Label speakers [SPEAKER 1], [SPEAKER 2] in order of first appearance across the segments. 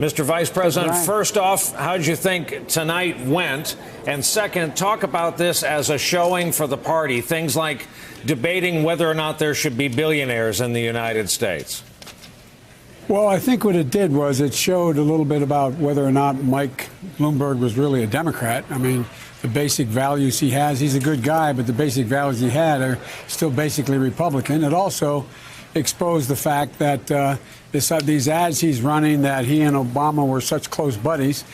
[SPEAKER 1] Mr. Vice President, first off, how did you think tonight went? And second, talk about this as a showing for the party, things like debating whether or not there should be billionaires in the United States.
[SPEAKER 2] Well, I think what it did was it showed a little bit about whether or not Mike Bloomberg was really a Democrat. I mean, the basic values he has, he's a good guy, but the basic values he had are still basically Republican. It also exposed the fact that these ads he's running, that he and Obama were such close buddies.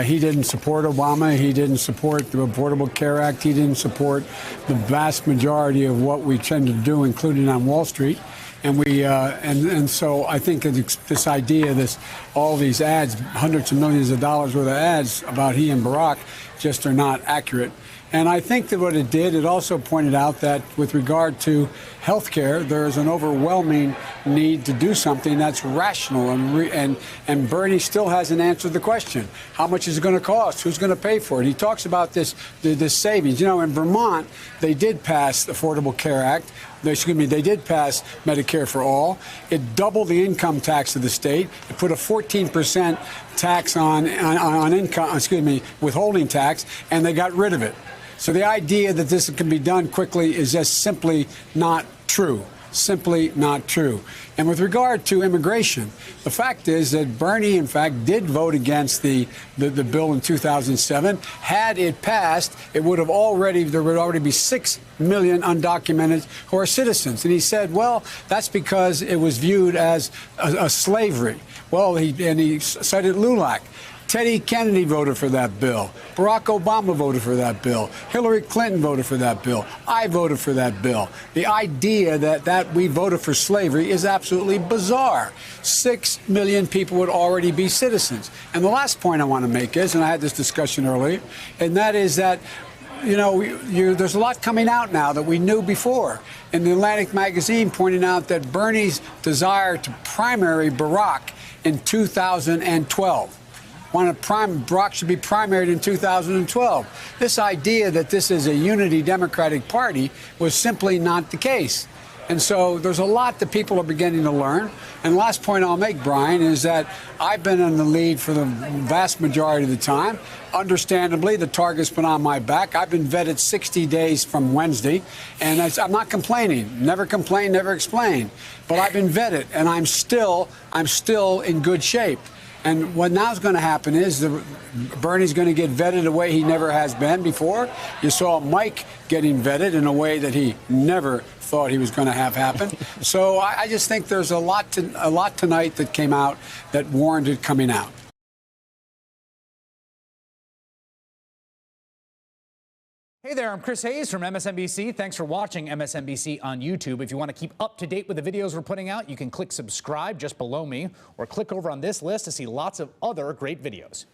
[SPEAKER 2] He didn't support Obama. He didn't support the Affordable Care Act. He didn't support the vast majority of what we tend to do, including on Wall Street. And so I think this idea, all these ads, hundreds of millions of dollars worth of ads about he and Barack just are not accurate. And I think that what it did, it also pointed out that with regard to health care, there is an overwhelming need to do something that's rational. And Bernie still hasn't answered the question. How much is it going to cost? Who's going to pay for it? He talks about this savings. You know, in Vermont, they did pass the Affordable Care Act. They did pass Medicare for all. It doubled the income tax of the state. It put a 14% tax on income, withholding tax, and they got rid of it. So the idea that this can be done quickly is just simply not true. Simply not true. And with regard to immigration, the fact is that Bernie, in fact, did vote against the bill in 2007. Had it passed, there would already be 6 million undocumented who are citizens. And he said, well, that's because it was viewed as a slavery. Well, he cited LULAC. Teddy Kennedy voted for that bill. Barack Obama voted for that bill. Hillary Clinton voted for that bill. I voted for that bill. The idea that we voted for slavery is absolutely bizarre. 6 million people would already be citizens. And the last point I want to make is, and I had this discussion earlier, and that is that there's a lot coming out now that we knew before. In the Atlantic magazine pointing out that Bernie's desire to primary Barack in 2012. Barack should be primaried in 2012. This idea that this is a unity Democratic Party was simply not the case. And so there's a lot that people are beginning to learn. And the last point I'll make, Brian, is that I've been in the lead for the vast majority of the time. Understandably, the target's been on my back. I've been vetted 60 days from Wednesday, and I'm not complaining. Never complain, never explain. But I've been vetted, and I'm still in good shape. And what now is going to happen is Bernie's going to get vetted in a way he never has been before. You saw Mike getting vetted in a way that he never thought he was going to have happen. So I just think there's a lot tonight that came out that warranted coming out.
[SPEAKER 3] Hey there, I'm Chris Hayes from MSNBC. Thanks for watching MSNBC on YouTube. If you want to keep up to date with the videos we're putting out, you can click subscribe just below me or click over on this list to see lots of other great videos.